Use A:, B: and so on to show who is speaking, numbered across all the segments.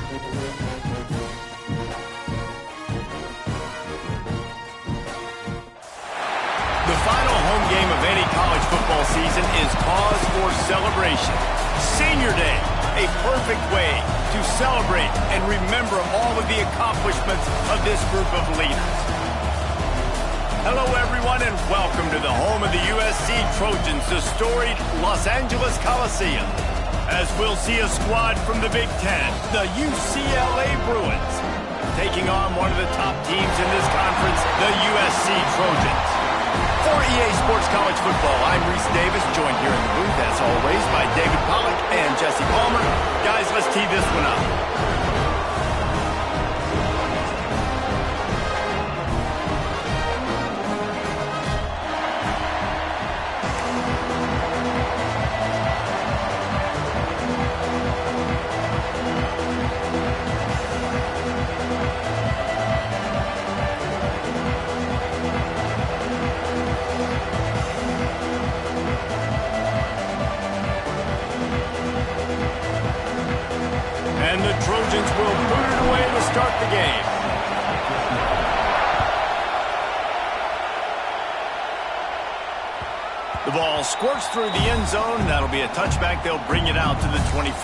A: The final home game of any college football season is cause for celebration. Senior Day, a perfect way to celebrate and remember all of the accomplishments of this group of leaders. Hello, everyone, and welcome to the home of the USC Trojans, the storied Los Angeles Coliseum. As we'll see a squad from the Big Ten, the UCLA Bruins, taking on one of the top teams in this conference, the USC Trojans. For EA Sports College Football, I'm Reese Davis, joined here in the booth, as always, by David Pollack and Jesse Palmer. Guys, let's tee this one up. And the Trojans will boot it away to start the game. The ball squirts through the end zone. That'll be a touchback. They'll bring it out to the 25.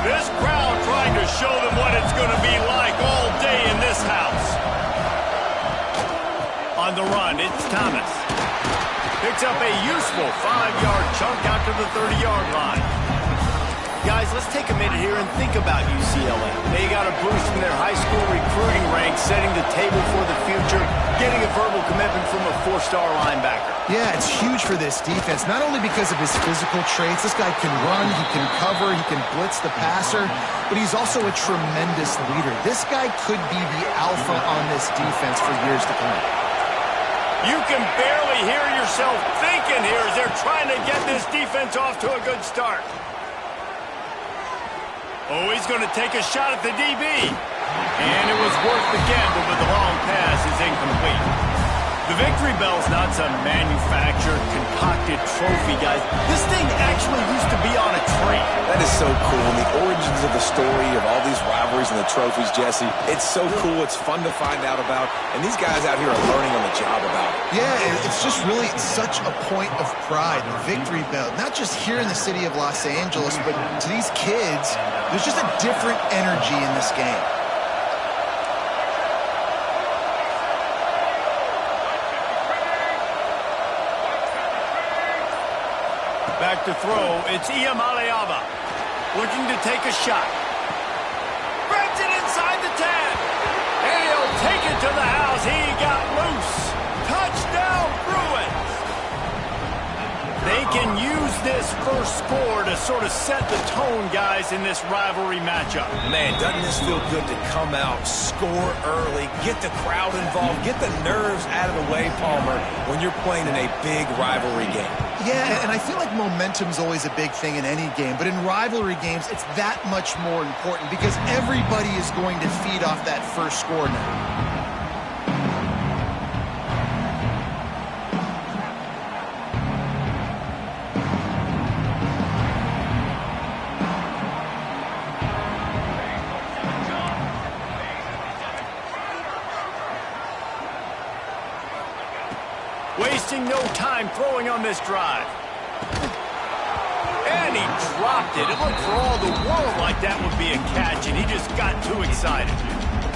A: This crowd trying to show them what it's going to be like all day in this house. On the run, it's Thomas. Picks up a useful 5-yard chunk out to the 30-yard line. Guys, let's take a minute here and think about UCLA. They got a boost from their high school recruiting ranks, setting the table for the future, getting a verbal commitment from a 4-star linebacker.
B: Yeah, it's huge for this defense, not only because of his physical traits. This guy can run, he can cover, he can blitz the passer, but he's also a tremendous leader. This guy could be the alpha on this defense for years to come.
A: You can barely hear yourself thinking here as they're trying to get this defense off to a good start. Oh, he's going to take a shot at the DB. And it was worth the gamble, but the long pass is incomplete. The victory bell's not some manufactured, concocted trophy, guys. This thing actually used to be on a tree.
C: That is so cool. And the origins of the story of all these rivalries and the trophies, Jesse, it's so cool. It's fun to find out about. And these guys out here are learning on the job about it.
B: Yeah, it's just really such a point of pride, the victory bell. Not just here in the city of Los Angeles, but to these kids, there's just a different energy in this game.
A: Back to throw, it's Iamaleava looking to take a shot. Grabs it inside the 10. And he'll take it to the house. He got loose. Touchdown, Bruins. They can use this first score to sort of set the tone, guys, in this rivalry matchup.
C: Man, doesn't this feel good to come out, score early, get the crowd involved, get the nerves out of the way, Palmer, when you're playing in a big rivalry game?
B: Yeah, and I feel like momentum's always a big thing in any game, but in rivalry games, it's that much more important because everybody is going to feed off that first score now.
A: Wasting no time throwing on this drive. And he dropped it. It looked for all the world like that would be a catch, and he just got too excited.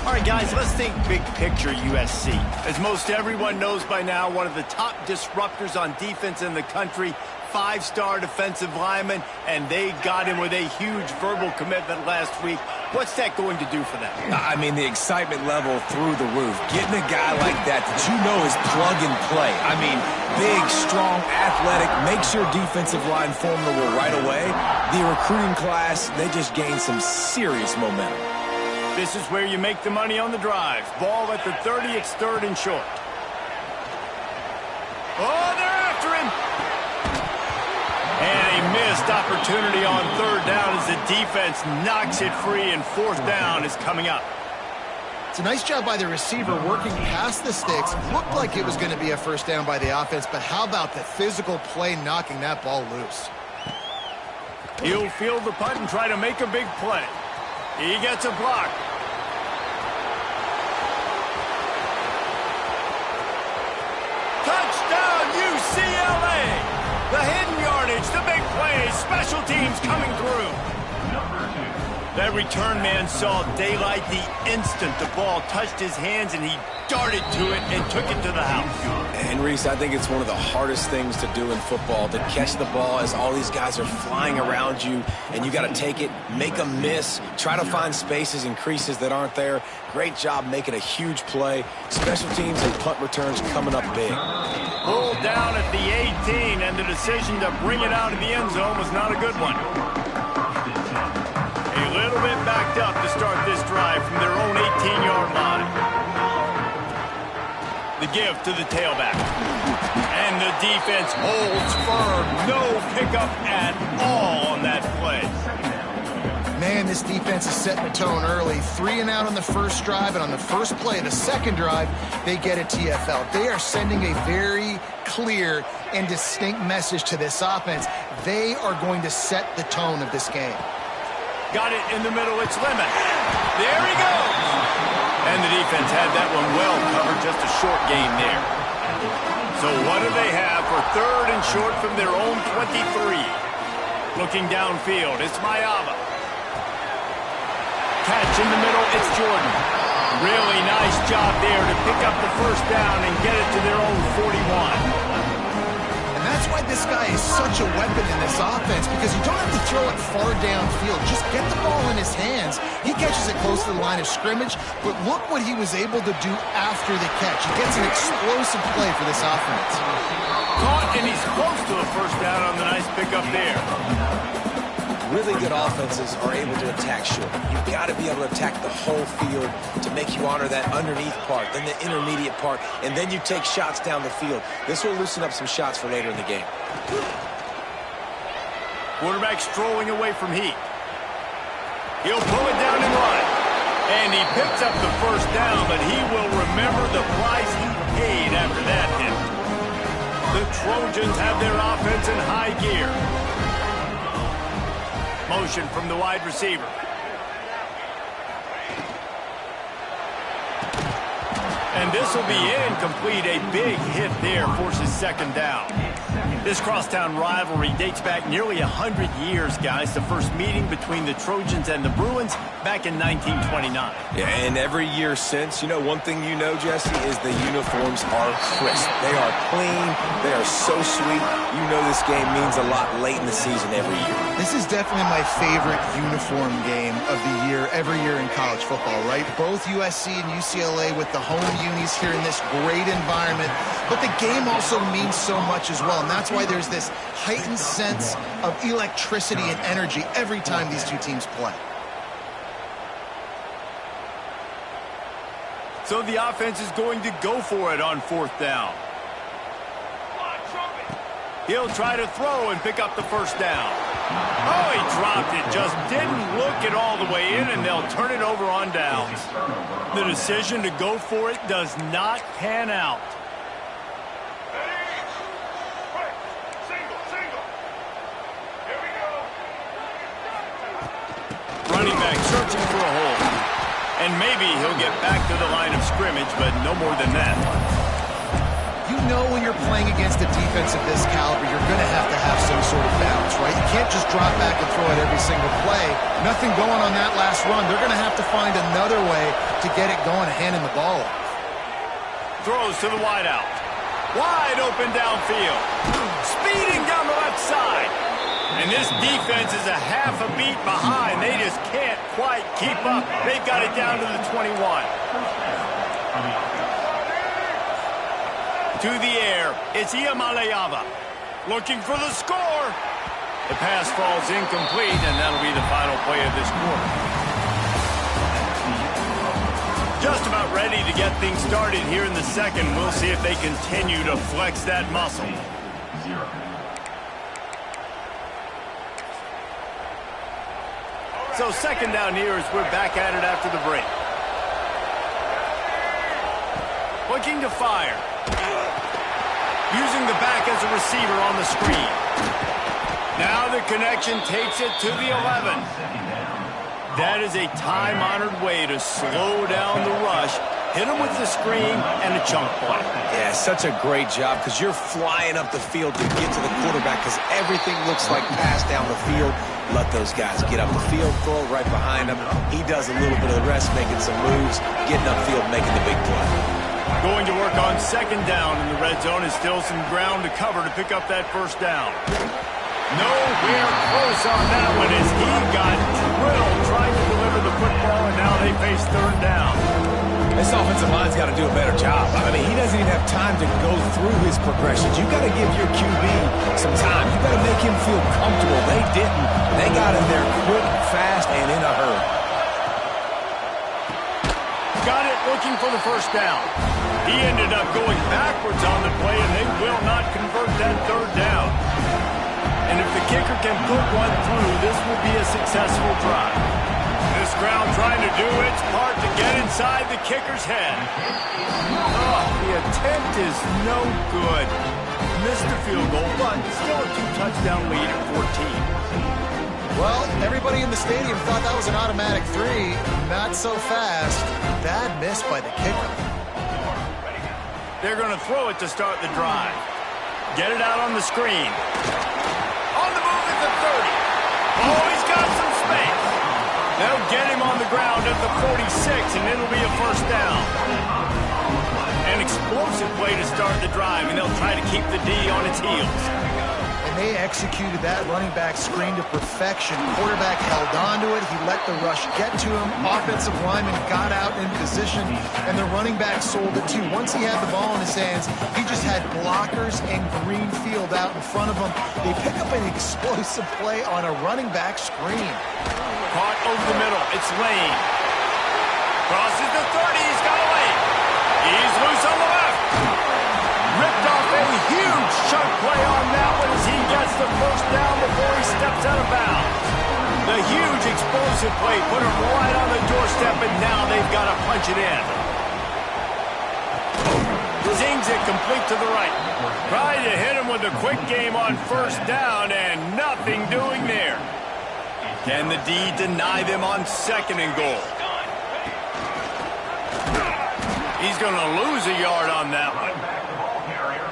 A: All right, guys, let's think big picture USC. As most everyone knows by now, one of the top disruptors on defense in the country, 5-star defensive lineman, and they got him with a huge verbal commitment last week. What's that going to do for them?
C: I mean, the excitement level through the roof. Getting a guy like that you know is plug and play. I mean, big, strong, athletic, makes your defensive line formidable right away. The recruiting class, they just gained some serious momentum.
A: This is where you make the money on the drive. Ball at the 30, it's 3rd and short. Oh, they're after him. And a missed opportunity on 3rd down as the defense knocks it free, and 4th down is coming up.
B: It's a nice job by the receiver working past the sticks. Looked like it was going to be a first down by the offense, but how about the physical play knocking that ball loose?
A: He'll field the punt and try to make a big play. He gets a block. Touchdown, UCLA! The hidden yardage, the big play, special teams coming through. That return man saw daylight the instant the ball touched his hands, and he darted to it and took it to the house.
C: And Reese, I think it's one of the hardest things to do in football, to catch the ball as all these guys are flying around you, and you got to take it, make a miss, try to find spaces and creases that aren't there. Great job making a huge play. Special teams and punt returns coming up big.
A: Pulled down at the 18, and the decision to bring it out of the end zone was not a good one. A little bit backed up to start this drive from their own 18-yard line. The give to the tailback. And the defense holds firm. No pickup at all on that play.
B: Man, this defense is setting the tone early. 3 and out on the first drive, and on the first play, the second drive, they get a TFL. They are sending a very clear and distinct message to this offense. They are going to set the tone of this game.
A: Got it in the middle, it's Lemon. There he goes! And the defense had that one well covered, just a short gain there. So what do they have for third and short from their own 23? Looking downfield, it's Mayava. Catch in the middle, it's Jordan. Really nice job there to pick up the first down and get it to their own 41.
B: That's why this guy is such a weapon in this offense, because you don't have to throw it far downfield. Just get the ball in his hands. He catches it close to the line of scrimmage, but look what he was able to do after the catch. He gets an explosive play for this offense.
A: Caught, and he's close to a first down on the nice pickup there.
C: Really good offenses are able to attack short. You've got to be able to attack the whole field to make you honor that underneath part, then the intermediate part, and then you take shots down the field. This will loosen up some shots for later in the game.
A: Quarterback strolling away from heat. He'll pull it down and run. And he picks up the first down, but he will remember the price he paid after that hit. The Trojans have their offense in high gear. Motion from the wide receiver. And this will be incomplete. A big hit there forces second down. This crosstown rivalry dates back nearly 100 years, guys. The first meeting between the Trojans and the Bruins back in 1929.
C: Yeah, and every year since, you know, one thing you know, Jesse, is the uniforms are crisp. They are clean. They are so sweet. You know this game means a lot late in the season every year.
B: This is definitely my favorite uniform game of the year, every year in college football, right? Both USC and UCLA with the home unis here in this great environment. But the game also means so much as well, and that's why there's this heightened sense of electricity and energy every time these two teams play.
A: So the offense is going to go for it on fourth down. He'll try to throw and pick up the first down. Oh, he dropped it. Just didn't look it all the way in, and they'll turn it over on downs. The decision to go for it does not pan out. Running back searching for a hole. And maybe he'll get back to the line of scrimmage, but no more than that.
B: You know when you're playing against a defense of this caliber, you're going to have some sort of balance, right? You can't just drop back and throw it every single play. Nothing going on that last run. They're going to have to find another way to get it going, handing the ball off.
A: Throws to the wideout. Wide open downfield. Speeding down the left side. And this defense is a half a beat behind. They just can't quite keep up. They've got it down to the 21. To the air, it's Iamaleava. Looking for the score. The pass falls incomplete, and that'll be the final play of this quarter. Just about ready to get things started here in the second. We'll see if they continue to flex that muscle. So second down here as we're back at it after the break. looking to fire. Using the back as a receiver on the screen. Now the connection takes it to the 11. That is a time-honored way to slow down the rush. Hit him with the screen and a chunk play.
C: Yeah, such a great job because you're flying up the field to get to the quarterback because everything looks like pass down the field. Let those guys get up the field, throw it right behind him. He does a little bit of the rest, making some moves, getting upfield, making the big play.
A: Going to work on second down in the red zone is still some ground to cover to pick up that first down. Nowhere close on that one as he got drilled trying to deliver the football, and now they face third down.
C: This offensive line's got to do a better job. I mean, he doesn't even have time to go through his progressions. You've got to give your QB some time. You've got to make him feel comfortable. They didn't. They got in there quick, fast, and in a hurry.
A: Got it looking for the first down. He ended up going backwards on the play, and they will not convert that third down. And if the kicker can put one through, this will be a successful drive. This crowd trying to do its part to get inside the kicker's head. Oh, the attempt is no good. Missed the field goal, but still a two-touchdown lead at 14.
B: Well, everybody in the stadium thought that was an automatic 3. Not so fast. Bad miss by the kicker.
A: They're going to throw it to start the drive. Get it out on the screen. On the move at the 30. Oh, he's got some space. They'll get him on the ground at the 46, and it'll be a first down. An explosive play to start the drive, and they'll try to keep the D on its heels.
B: And they executed that running back screen to perfection. Quarterback held on to it. He let the rush get to him. Offensive lineman got out in position, and the running back sold it too. Once he had the ball in his hands, he just had blockers and green field out in front of him. They pick up an explosive play on a running back screen.
A: Caught over the middle. It's Lane. Crosses the 30. He's got a lane. He's loose on the left. Ripped off a huge chunk play on that one as he gets the first down before he steps out of bounds. The huge explosive play put him right on the doorstep, and now they've got to punch it in. Zings it complete to the right. Tried to hit him with a quick game on first down, and nothing doing there. Can the D deny them on second and goal? He's going to lose a yard on that one.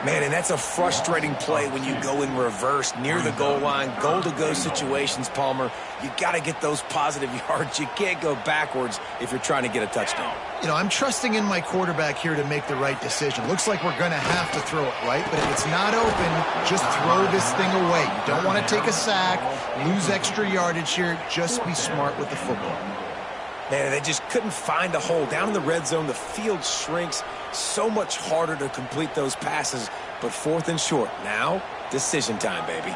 C: Man, and that's a frustrating play when you go in reverse near the goal line, goal-to-go situations, Palmer. You got to get those positive yards. You can't go backwards if you're trying to get a touchdown.
B: You know, I'm trusting in my quarterback here to make the right decision. Looks like we're going to have to throw it, right? But if it's not open, just throw this thing away. You don't want to take a sack, lose extra yardage here. Just be smart with the football.
C: Man, they just couldn't find a hole. Down in the red zone, the field shrinks. So much harder to complete those passes, but fourth and short. Now, decision time, baby.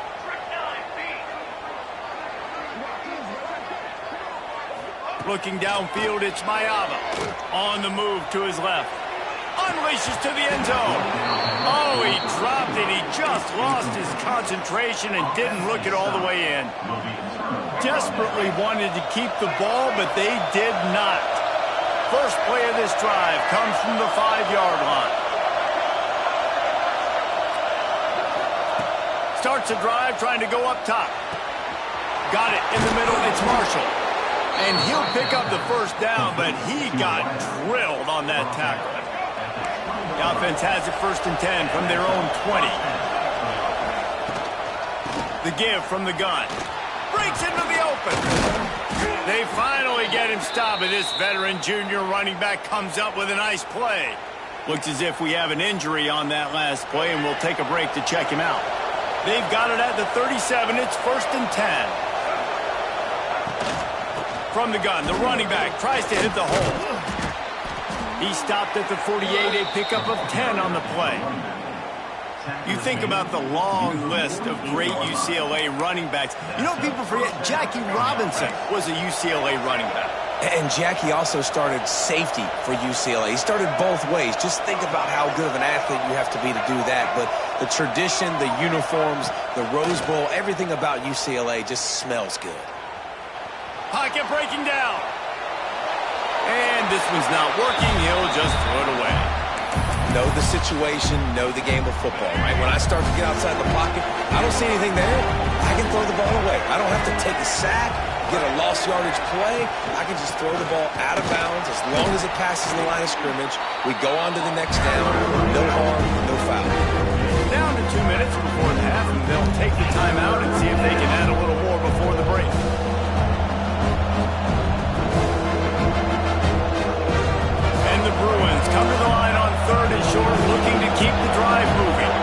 A: Looking downfield, it's Mayava. On the move to his left. Unleashes to the end zone. Oh, he dropped it. He just lost his concentration and didn't look it all the way in. Desperately wanted to keep the ball, but they did not. First play of this drive comes from the 5-yard line. Starts the drive trying to go up top. Got it in the middle. It's Marshall. And he'll pick up the first down, but he got drilled on that tackle. The offense has it first and 10 from their own 20. The give from the gun. Breaks into the open. They finally get him stopped, and this veteran junior running back comes up with a nice play. Looks as if we have an injury on that last play, and we'll take a break to check him out. They've got it at the 37. It's first and 10. From the gun, the running back tries to hit the hole. He stopped at the 48, a pickup of 10 on the play. You think about the long list of great UCLA running backs. You know, people forget Jackie Robinson was a UCLA running back.
C: And Jackie also started safety for UCLA. He started both ways. Just think about how good of an athlete you have to be to do that. But the tradition, the uniforms, the Rose Bowl, everything about UCLA just smells good.
A: Pocket breaking down. And this one's not working. He'll just throw it away.
C: know the situation, know the game of football, right? When I start to get outside the pocket, I don't see anything there, I can throw the ball away. I don't have to take a sack, get a lost yardage play. I can just throw the ball out of bounds as long as it passes the line of scrimmage. We go on to the next down, no harm, no foul.
A: Down to 2 minutes before the half, and they'll take the timeout and see if they can add a little more before the break. And the Bruins come to the line on 3rd and short, looking to keep the drive moving.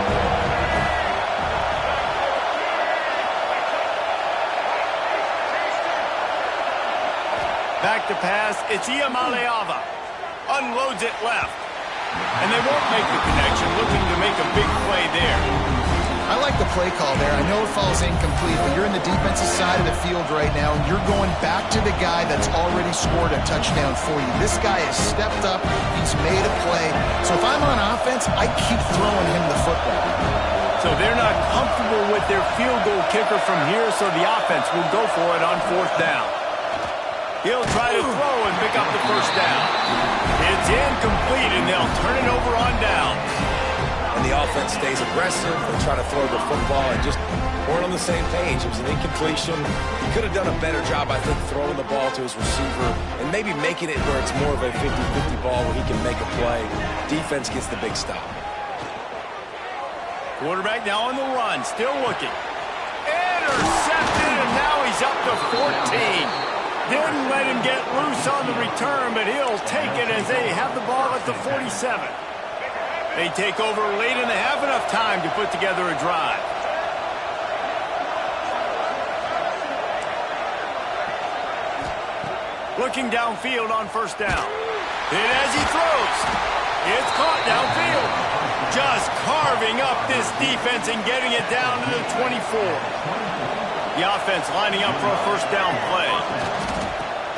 A: Back to pass, it's Iamaleava. Unloads it left. And they won't make the connection, looking to make a big play there.
B: I like the play call there. I know it falls incomplete, but you're in the defensive side of the field right now, and you're going back to the guy that's already scored a touchdown for you. This guy has stepped up. He's made a play. So if I'm on offense, I keep throwing him the football.
A: So they're not comfortable with their field goal kicker from here, so the offense will go for it on 4th down. He'll try to throw and pick up the 1st down. It's incomplete, and they'll turn it over on downs.
C: And the offense stays aggressive. They try to throw the football and just weren't on the same page. It was an incompletion. He could have done a better job, I think, throwing the ball to his receiver and maybe making it where it's more of a 50-50 ball where he can make a play. Defense gets the big stop.
A: Quarterback now on the run, still looking. Intercepted, and now he's up to 14. Didn't let him get loose on the return, but he'll take it as they have the ball at the 47. They take over late in the half, enough time to put together a drive. Looking downfield on 1st down. And as he throws, it's caught downfield. Just carving up this defense and getting it down to the 24. The offense lining up for a 1st down play.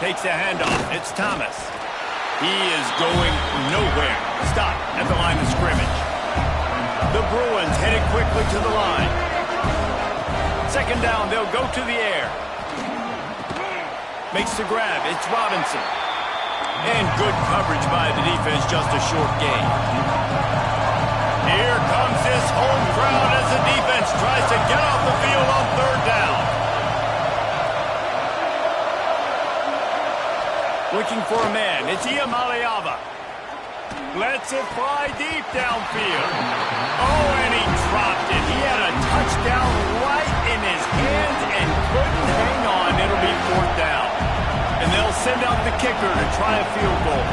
A: Takes the handoff. It's Thomas. He is going nowhere. Stop at the line of scrimmage. The Bruins headed quickly to the line. 2nd down, they'll go to the air. Makes the grab. It's Robinson. And good coverage by the defense, just a short gain. Here comes this home crowd as the defense tries to get off the field on 3rd down. Looking for a man. It's Iamaleava. Lets it fly deep downfield. Oh, and he dropped it. He had a touchdown right in his hands and couldn't hang on. It'll be 4th down. And they'll send out the kicker to try a field goal.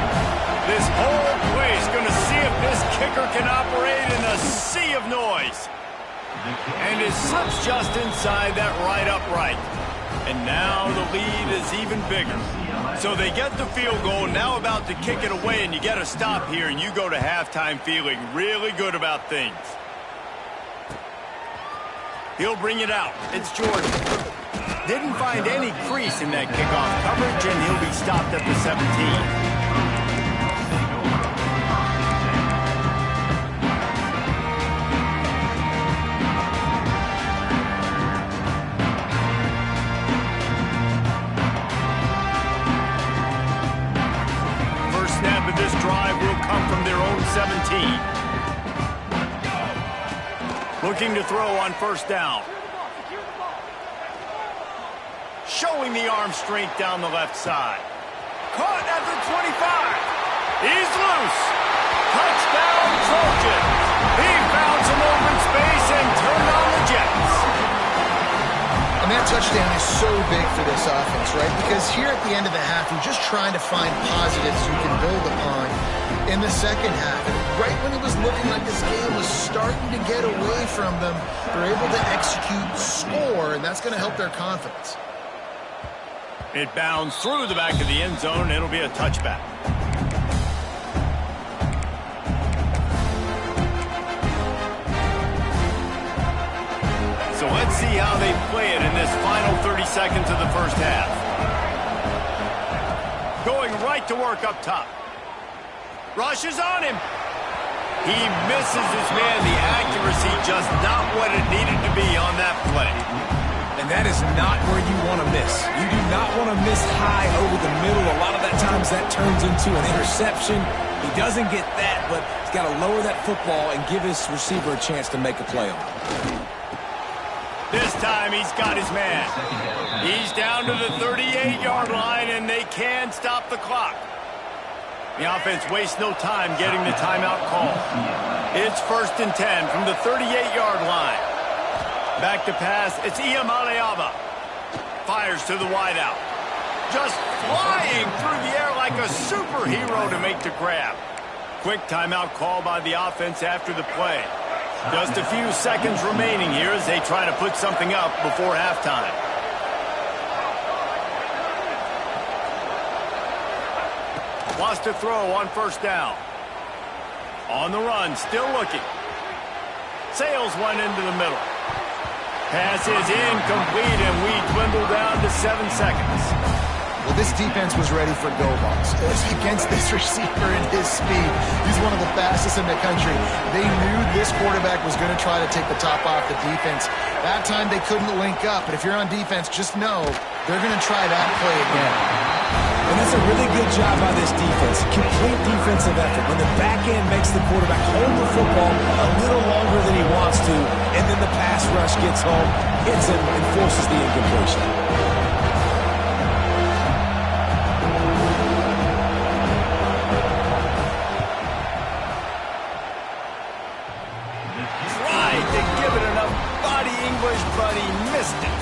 A: This whole place going to see if this kicker can operate in a sea of noise. And it slips just inside that right upright. And now the lead is even bigger. So they get the field goal, now about to kick it away, and you get a stop here, and you go to halftime feeling really good about things. He'll bring it out. It's Jordan. Didn't find any crease in that kickoff coverage, and he'll be stopped at the 17. This drive will come from their own 17. Looking to throw on 1st down. Showing the arm strength down the left side. Caught at the 25. He's loose. Touchdown, Trojans. He found some open space and turned on the Jets.
B: And that touchdown is so big for this offense, right? Because here at the end of the half, you're just trying to find positives you can build upon in the 2nd half. And right when it was looking like this game was starting to get away from them, they're able to execute, score, and that's going to help their confidence.
A: It bounds through the back of the end zone. It'll be a touchback. So let's see how they play it in this final 30 seconds of the 1st half. Going right to work up top. Rushes on him. He misses his man. The accuracy just not what it needed to be on that play.
C: And that is not where you want to miss. You do not want to miss high over the middle. A lot of that times that turns into an interception. He doesn't get that, but he's got to lower that football and give his receiver a chance to make a play on it.
A: This time he's got his man. He's down to the 38-yard line, and they can stop the clock. The offense wastes no time getting the timeout call. It's 1st and 10 from the 38-yard line. Back to pass, it's Iamaleava. Fires to the wideout. Just flying through the air like a superhero to make the grab. Quick timeout call by the offense after the play. Just a few seconds remaining here as they try to put something up before halftime. Wants to throw on 1st down. On the run, still looking. Sails one into the middle. Pass is incomplete, and we dwindle down to 7 seconds.
B: Well, this defense was ready for go balls. Against this receiver and his speed, he's one of the fastest in the country. They knew this quarterback was going to try to take the top off the defense. That time they couldn't link up, but if you're on defense, just know they're going to try that play again.
C: And that's a really good job by this defense. Complete defensive effort. When the back end makes the quarterback hold the football a little longer than he wants to, and then the pass rush gets home, hits him, and forces the incompletion.
A: Tried to give it enough body English, but he missed it.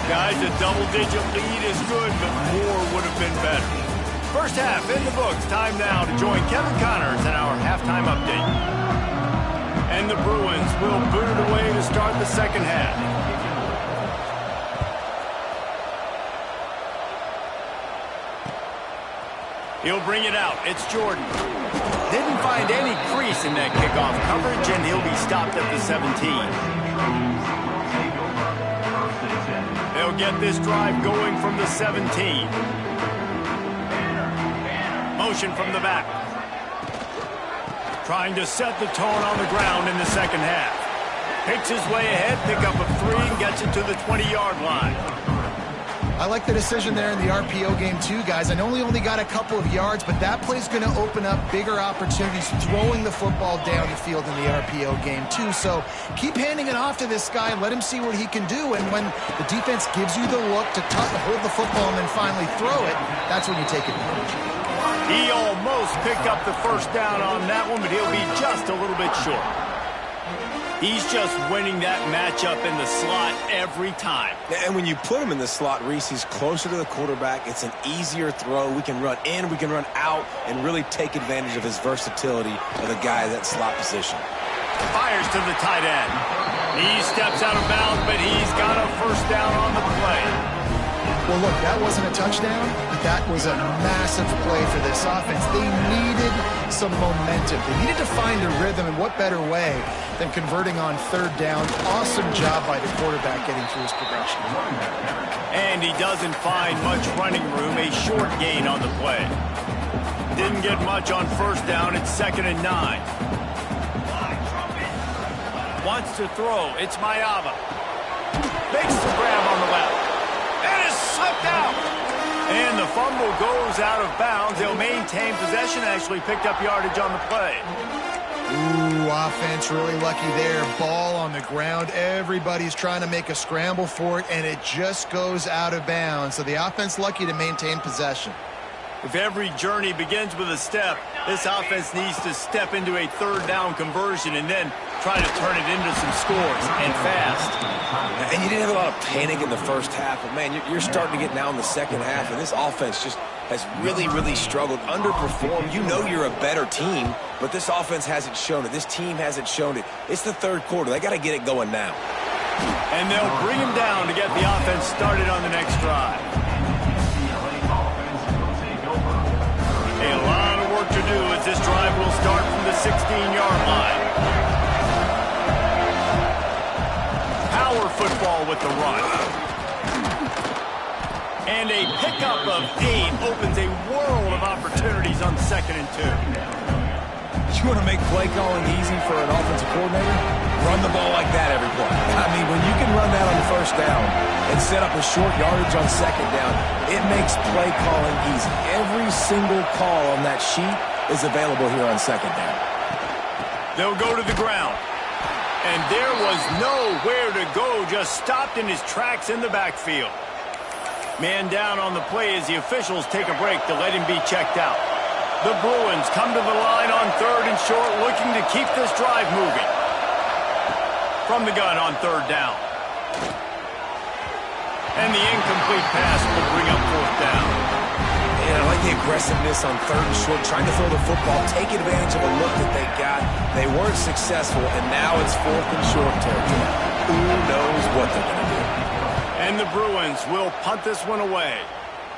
A: Guys, a double-digit lead is good, but more would have been better. First half in the books. Time now to join Kevin Connors in our halftime update. And the Bruins will boot it away to start the second half. He'll bring it out. It's Jordan. Didn't find any crease in that kickoff coverage, and he'll be stopped at the 17. They'll get this drive going from the 17. Motion from the back. Trying to set the tone on the ground in the second half. Picks his way ahead, pick up a 3, and gets it to the 20-yard line.
B: I like the decision there in the RPO game too, guys. I know he only got a couple of yards, but that play's going to open up bigger opportunities throwing the football down the field in the RPO game too. So keep handing it off to this guy and let him see what he can do. And when the defense gives you the look to hold the football and then finally throw it, that's when you take advantage.
A: He almost picked up the 1st down on that one, but he'll be just a little bit short. He's just winning that matchup in the slot every time.
C: And when you put him in the slot, Reese, he's closer to the quarterback. It's an easier throw. We can run in, we can run out, and really take advantage of his versatility of the guy in that slot position.
A: Fires to the tight end. He steps out of bounds, but he's got a 1st down on the play.
B: Well, look, that wasn't a touchdown, but that was a massive play for this offense. They needed some momentum. They needed to find a rhythm, and what better way than converting on 3rd down. Awesome job by the quarterback getting through his progression.
A: And he doesn't find much running room, a short gain on the play. Didn't get much on 1st down, it's 2nd and 9. Wants to throw, it's Mayava. Makes the grab on the left. And is slipped out. And the fumble goes out of bounds. They'll maintain possession, actually picked up yardage on the play.
B: Ooh, offense really lucky there. Ball on the ground. Everybody's trying to make a scramble for it, and it just goes out of bounds. So the offense lucky to maintain possession.
A: If every journey begins with a step, this offense needs to step into a 3rd down conversion and then try to turn it into some scores, and fast.
C: And you didn't have a lot of panic in the 1st half, but man, you're starting to get now in the 2nd half, and this offense just has really, really struggled, underperformed. You know you're a better team, but this offense hasn't shown it. This team hasn't shown it. It's the 3rd quarter. They got to get it going now.
A: And they'll bring him down to get the offense started on the next drive. A lot of work to do as this drive will start from the 16-yard line. Power football with the run. And a pickup of 8 opens a world of opportunities on 2nd and 2.
C: You want to make play calling easy for an offensive coordinator? Run the ball like that every play. I mean, when you can run that on 1st down and set up a short yardage on 2nd down, it makes play calling easy. Every single call on that sheet is available here on second down.
A: They'll go to the ground. And there was nowhere to go, just stopped in his tracks in the backfield. Man down on the play as the officials take a break to let him be checked out. The Bruins come to the line on 3rd and short, looking to keep this drive moving. From the gun on 3rd down. And the incomplete pass will bring up 4th down.
C: And I like the aggressiveness on 3rd and short, trying to throw the football, take advantage of a look that they got. They weren't successful, and now it's 4th and short territory. Who knows what they're going to do?
A: And the Bruins will punt this one away.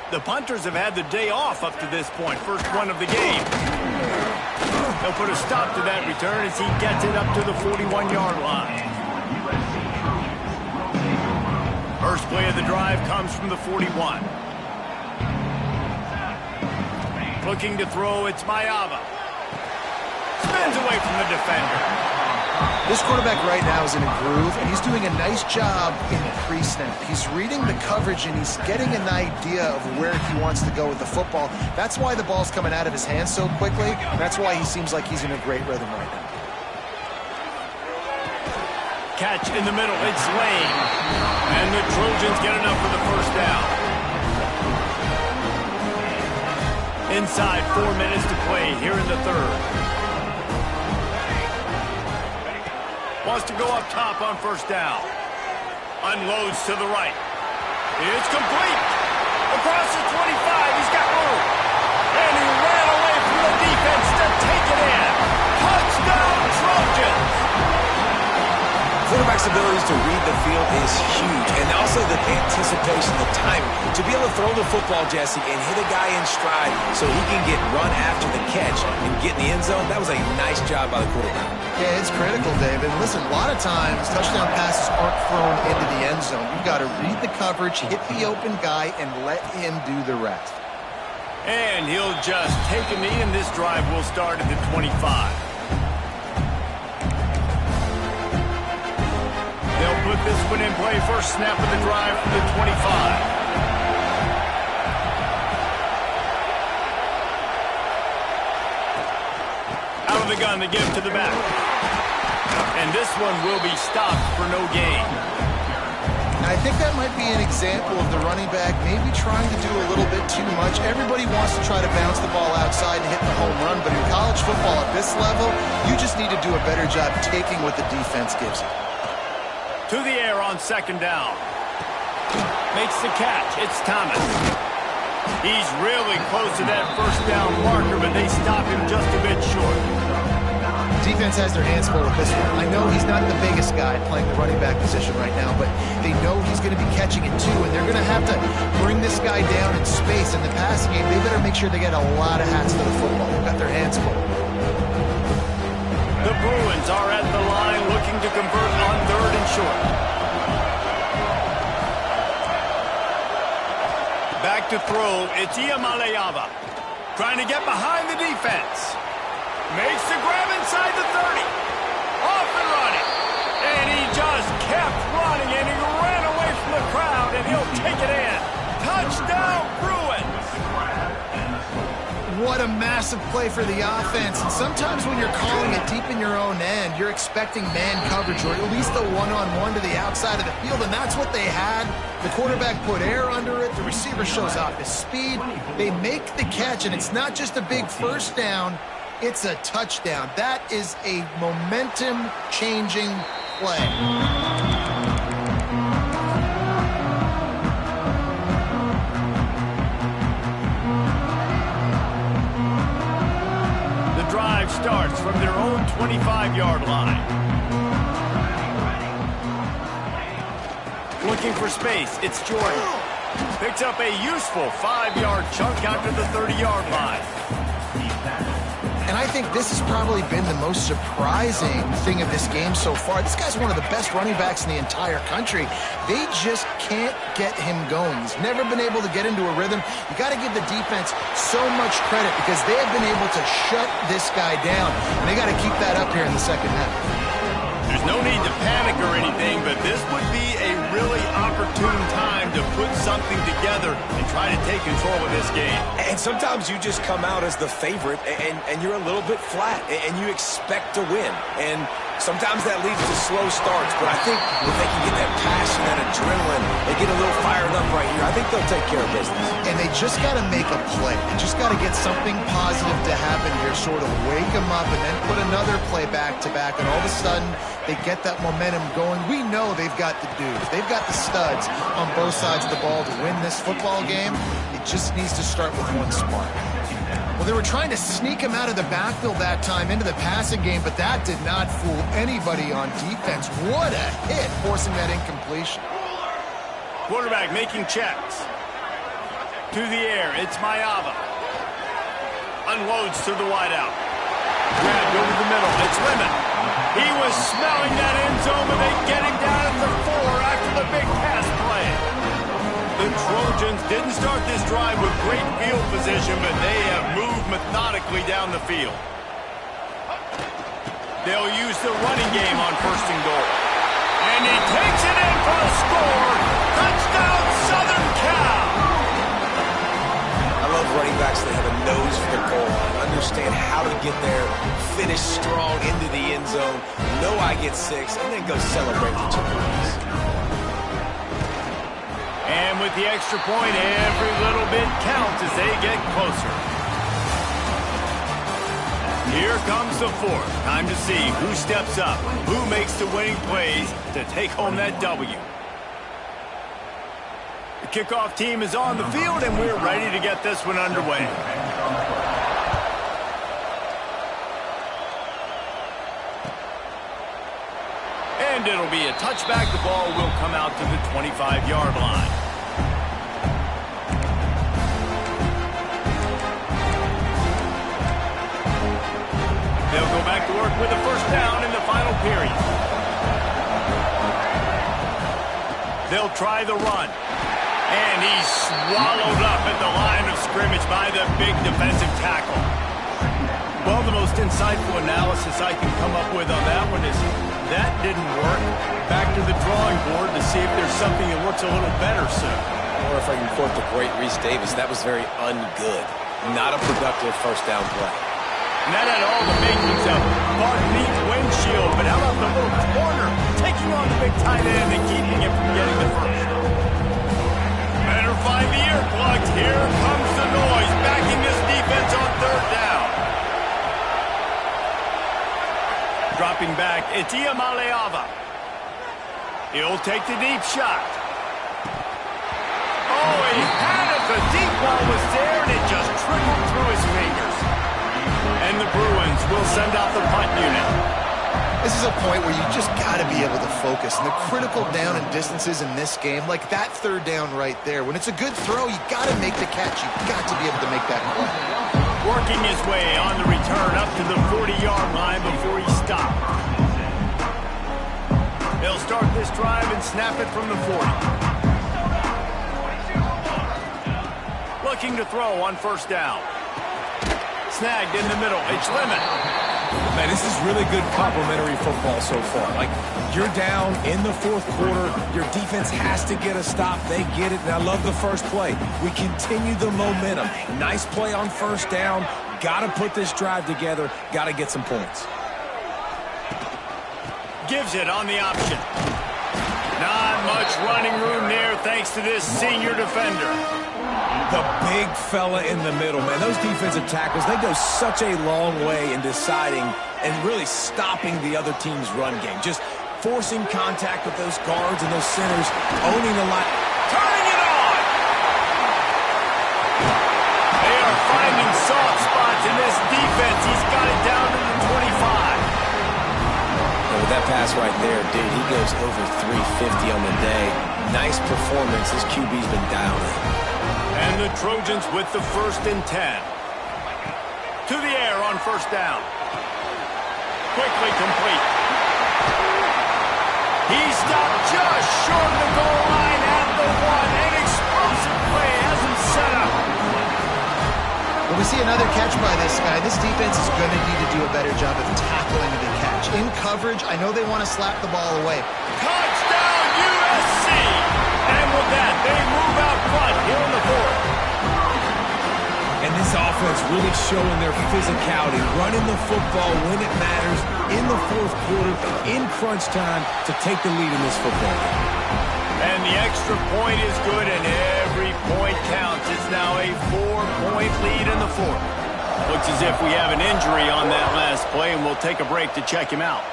A: The punters have had the day off up to this point, first one of the game. They'll put a stop to that return as he gets it up to the 41-yard line. First play of the drive comes from the 41. Looking to throw, it's Mayava. Spins away from the defender.
B: This quarterback right now is in a groove, and he's doing a nice job in pre-snap. He's reading the coverage, and he's getting an idea of where he wants to go with the football. That's why the ball's coming out of his hands so quickly. That's why he seems like he's in a great rhythm right now.
A: Catch in the middle, it's Lane. And the Trojans get enough for the first down. Inside 4 minutes to play here in the 3rd. Wants to go up top on first down. Unloads to the right. It's complete. Across the 25, he's got room. And he ran away from the defense to take it in. Touchdown, Trojans!
C: Quarterback's abilities to read the field is huge, and also the anticipation, the timing. To be able to throw the football, Jesse, and hit a guy in stride so he can get run after the catch and get in the end zone, that was a nice job by the quarterback.
B: Yeah, it's critical, David. Listen, a lot of times touchdown passes aren't thrown into the end zone. You've got to read the coverage, hit the open guy, and let him do the rest.
A: And he'll just take a knee, and this drive will start at the 25. They'll put this one in play. First snap of the drive from the 25. Out of the gun, they give it to the back. And this one will be stopped for no gain.
B: I think that might be an example of the running back maybe trying to do a little bit too much. Everybody wants to try to bounce the ball outside and hit the home run, but in college football at this level, you just need to do a better job taking what the defense gives you.
A: To the air on second down. Makes the catch. It's Thomas. He's really close to that first down marker, but they stop him just a bit short.
B: Defense has their hands full with this one. I know he's not the biggest guy playing the running back position right now, but they know he's going to be catching it too, and they're going to have to bring this guy down in space. In the passing game, they better make sure they get a lot of hats to the football. They've got their hands full.
A: The Bruins are at the line looking to convert on 3rd and short. Back to throw, it's Iamaleava. Trying to get behind the defense. Makes the grab inside the 30. Off and running. And he just kept running, and he ran away from the crowd, and he'll take it in. Touchdown, Bruins!
B: What a massive play for the offense. And sometimes when you're calling it deep in your own end, you're expecting man coverage or at least a one-on-one to the outside of the field, and that's what they had. The quarterback put air under it. The receiver shows off his speed. They make the catch, and it's not just a big first down. It's a touchdown. That is a momentum-changing play.
A: Starts from their own 25-yard line. Looking for space, it's Jordan. Picks up a useful 5-yard chunk out to the 30-yard line.
B: And I think this has probably been the most surprising thing of this game so far. This guy's one of the best running backs in the entire country. They just can't get him going. He's never been able to get into a rhythm. You got to give the defense so much credit because they have been able to shut this guy down. And they got to keep that up here in the second half.
A: There's no need to panic or anything, but this would be a really opportune time time to put something together and try to take control of this game.
C: And sometimes you just come out as the favorite, and you're a little bit flat, and you expect to win. And sometimes that leads to slow starts, but I think if they can get that passion, that adrenaline, they get a little fired up right here, I think they'll take care of business.
B: And they just got to make a play. They just got to get something positive to happen here, sort of wake them up, and then put another play back-to-back, and all of a sudden they get that momentum going. We know they've got the dudes. They've got the studs on both sides of the ball to win this football game. It just needs to start with one spark. Well, they were trying to sneak him out of the backfield that time into the passing game, but that did not fool anybody on defense. What a hit, forcing that incompletion.
A: Quarterback making checks. To the air, it's Mayava. Unloads to the wideout. Grabbed over the middle, it's Lemon. He was smelling that end zone, but they get him down at the 4 after the big pass play. The Trojans didn't start this drive with great field position, but they have moved methodically down the field. They'll use the running game on 1st and goal. And he takes it in for a score. Touchdown, Southern Cal!
C: I love running backs that have a nose for the goal line, understand how to get there, finish strong into the end zone, know I get 6, and then go celebrate the 2 points.
A: And with the extra point, every little bit counts as they get closer. Here comes the 4th. Time to see who steps up, who makes the winning plays to take home that W. The kickoff team is on the field, and we're ready to get this one underway. And it'll be a touchback. The ball will come out to the 25-yard line. They'll go back to work with a 1st down in the final period. They'll try the run. And he's swallowed up at the line of scrimmage by the big defensive tackle. Well, the most insightful analysis I can come up with on that one is that didn't work. Back to the drawing board to see if there's something that works a little better, sir.
C: Or if I can quote the great Reese Davis, that was very ungood. Not a productive 1st down play.
A: And that had all the makings of Mark Neat windshield, but how about the little corner taking on the big tight end and keeping him from getting the 1st? Better find the earplugs. Here comes the noise, backing this defense on 3rd down. Dropping back, it's Iamaleava. He'll take the deep shot. Oh, he had it. The deep ball was there, and it just trickled through his fingers. And the Bruins will send out the punt unit.
B: This is a point where you just got to be able to focus. And the critical down and distances in this game, like that 3rd down right there, when it's a good throw, you got to make the catch. You got to be able to make that play.
A: Working his way on the return up to the 40-yard line before he stopped. They'll start this drive and snap it from the 40. Looking to throw on 1st down. Snagged in the middle. It's Lemon.
C: Man, this is really good complementary football so far. Like, you're down in the 4th quarter. Your defense has to get a stop. They get it, and I love the 1st play. We continue the momentum. Nice play on 1st down. Got to put this drive together. Got to get some points.
A: Gives it on the option. Not much running room there thanks to this senior defender.
C: The big fella in the middle, man. Those defensive tackles, they go such a long way in deciding and really stopping the other team's run game. Just forcing contact with those guards and those centers, owning the line.
A: Turning it on! They are finding soft spots in this defense. He's got it down to the 25.
C: And with that pass right there, dude, he goes over 350 on the day. Nice performance. His QB's been dialed in.
A: And the Trojans with the 1st and 10. To the air on 1st down. Quickly complete. He stopped just short of the goal line at the 1. An explosive play has him set up.
B: When we see another catch by this guy, this defense is going to need to do a better job of tackling the catch. In coverage, I know they want to slap the ball away.
A: Touchdown, USC! And with that, they
C: really showing their physicality, running the football when it matters, in the fourth quarter, in crunch time, to take the lead in this football game.
A: And the extra point is good, and every point counts. It's now a 4-point lead in the fourth. Looks as if we have an injury on that last play, and we'll take a break to check him out.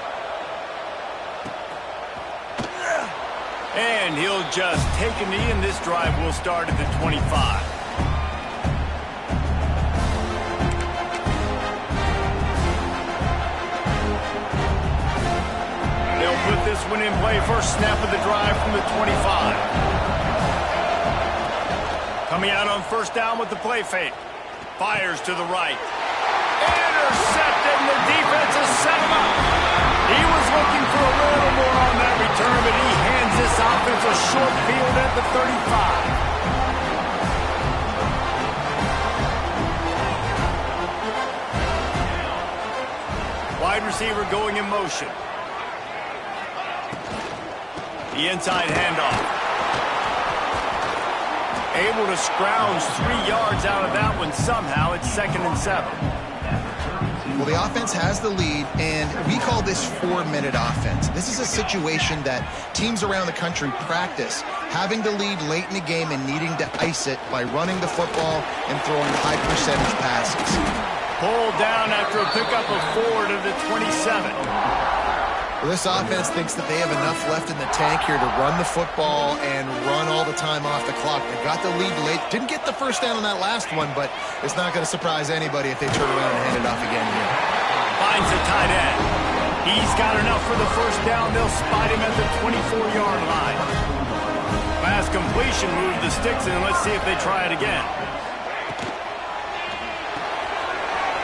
A: And he'll just take a knee, and this drive will start at the 25. They'll put this one in play. First snap of the drive from the 25. Coming out on first down with the play fake. Fires to the right. Intercepted, and the defense has set him up. He was looking for a little more on that return, but he hands this offense a short field at the 35. Wide receiver going in motion. The inside handoff. Able to scrounge 3 yards out of that one somehow. It's 2nd and 7.
B: Well, the offense has the lead, and we call this 4-minute offense. This is a situation that teams around the country practice, having the lead late in the game and needing to ice it by running the football and throwing high-percentage passes.
A: Pulled down after a pickup of 4 to the 27.
B: Well, this offense thinks that they have enough left in the tank here to run the football and run all the time off the clock. They got the lead late. Didn't get the first down on that last one, but it's not going to surprise anybody if they turn around and hand it off again here.
A: Finds a tight end. He's got enough for the first down. They'll spot him at the 24-yard line. Pass completion, move the sticks in. Let's see if they try it again.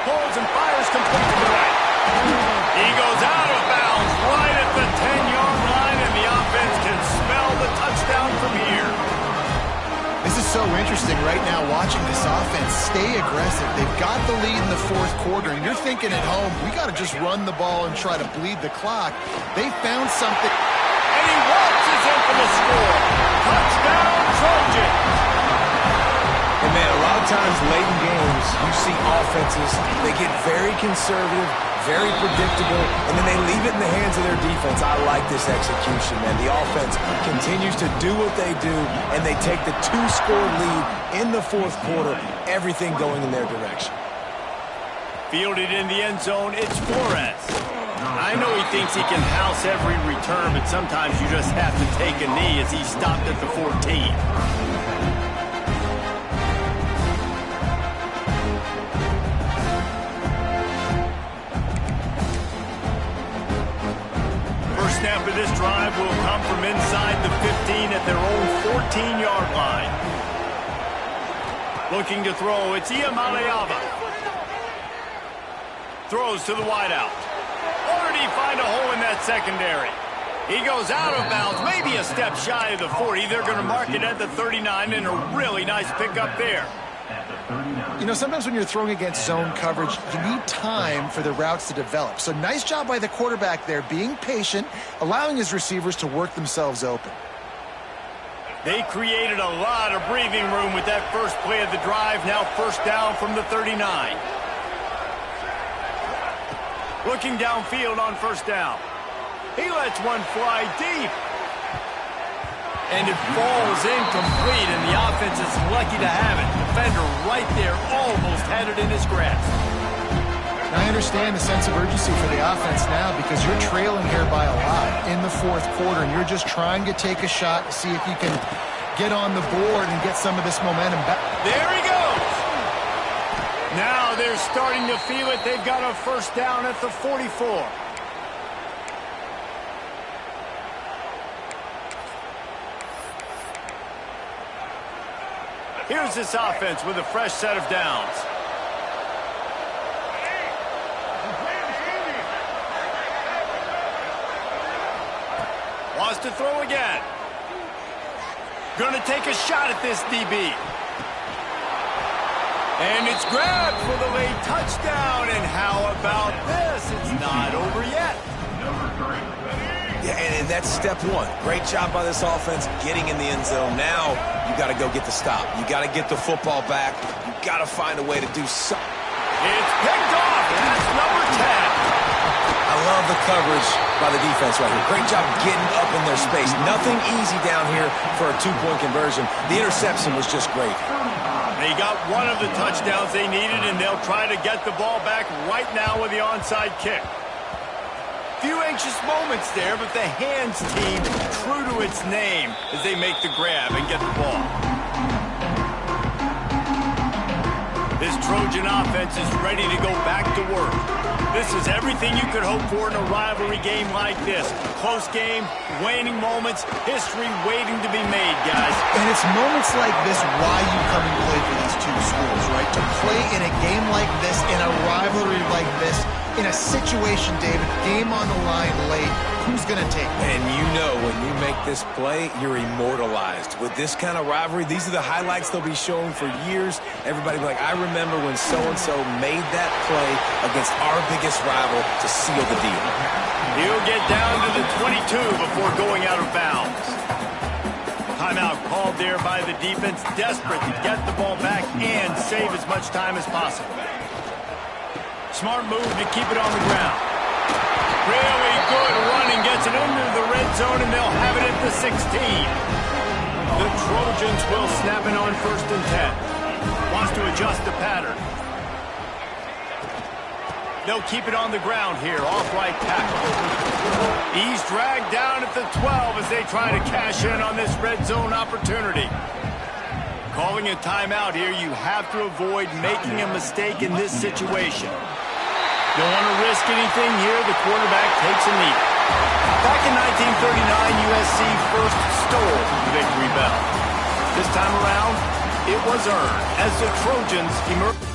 A: Pulls and fires complete to the right. He goes out of bounds right at the 10-yard line, and the offense can smell the touchdown from here.
B: This is so interesting right now watching this offense stay aggressive. They've got the lead in the fourth quarter, and you're thinking at home, we got to just run the ball and try to bleed the clock. They found something.
A: And he waltzes in for the score. Touchdown, Trojans.
C: And, man, a lot of times late in games, you see offenses, they get very conservative, very predictable, and then they leave it in the hands of their defense. I like this execution, man. The offense continues to do what they do, and they take the 2-score lead in the fourth quarter, everything going in their direction.
A: Fielded in the end zone, it's Flores. I know he thinks he can house every return, but sometimes you just have to take a knee as he stopped at the 14. Snap of this drive will come from inside the 15 at their own 14-yard line. Looking to throw, it's Iamaleava. Throws to the wideout. Already find a hole in that secondary. He goes out of bounds, maybe a step shy of the 40. They're going to mark it at the 39, and a really nice pickup there.
B: You know, sometimes when you're throwing against zone coverage, you need time for the routes to develop. So nice job by the quarterback there, being patient, allowing his receivers to work themselves open.
A: They created a lot of breathing room with that first play of the drive. Now first down from the 39. Looking downfield on first down. He lets one fly deep. And it falls incomplete, and the offense is lucky to have it. Defender right there almost had it in his grasp.
B: Now, I understand the sense of urgency for the offense now because you're trailing here by a lot in the fourth quarter, and you're just trying to take a shot to see if you can get on the board and get some of this momentum back.
A: There he goes. Now they're starting to feel it. They've got a first down at the 44. Here's this offense with a fresh set of downs. Wants to throw again. Going to take a shot at this DB. And it's grabbed for the late touchdown. And how about this? It's not over yet.
C: Yeah, and that's step one. Great job by this offense getting in the end zone. Now you got to go get the stop. You got to get the football back. You got to find a way to do something.
A: It's picked off. That's number 10.
C: I love the coverage by the defense right here. Great job getting up in their space. Nothing easy down here for a two-point conversion. The interception was just great.
A: They got one of the touchdowns they needed, and they'll try to get the ball back right now with the onside kick. Few anxious moments there, but the hands team true to its name as they make the grab and get the ball. This Trojan offense is ready to go back to work. This is everything you could hope for in a rivalry game like this. Close game, waning moments, history waiting to be made, guys.
B: And it's moments like this why you come and play for these two schools, right? To play in a game like this, in a rivalry like this, in a situation, David, game on the line late, who's going to take it?
C: And you know when you make this play, you're immortalized. With this kind of rivalry, these are the highlights they'll be showing for years. Everybody will be like, I remember when so-and-so made that play against our biggest rival to seal the deal.
A: He'll get down to the 22 before going out of bounds. Timeout called there by the defense, desperate to get the ball back and save as much time as possible. Smart move to keep it on the ground. Really good running, gets it into the red zone, and they'll have it at the 16. The Trojans will snap it on 1st and 10. Wants to adjust the pattern. They'll keep it on the ground here, off right tackle. He's dragged down at the 12 as they try to cash in on this red zone opportunity. Calling a timeout here, you have to avoid making a mistake in this situation. Don't want to risk anything here. The quarterback takes a knee. Back in 1939, USC first stole the victory bell. This time around, it was earned as the Trojans emerged.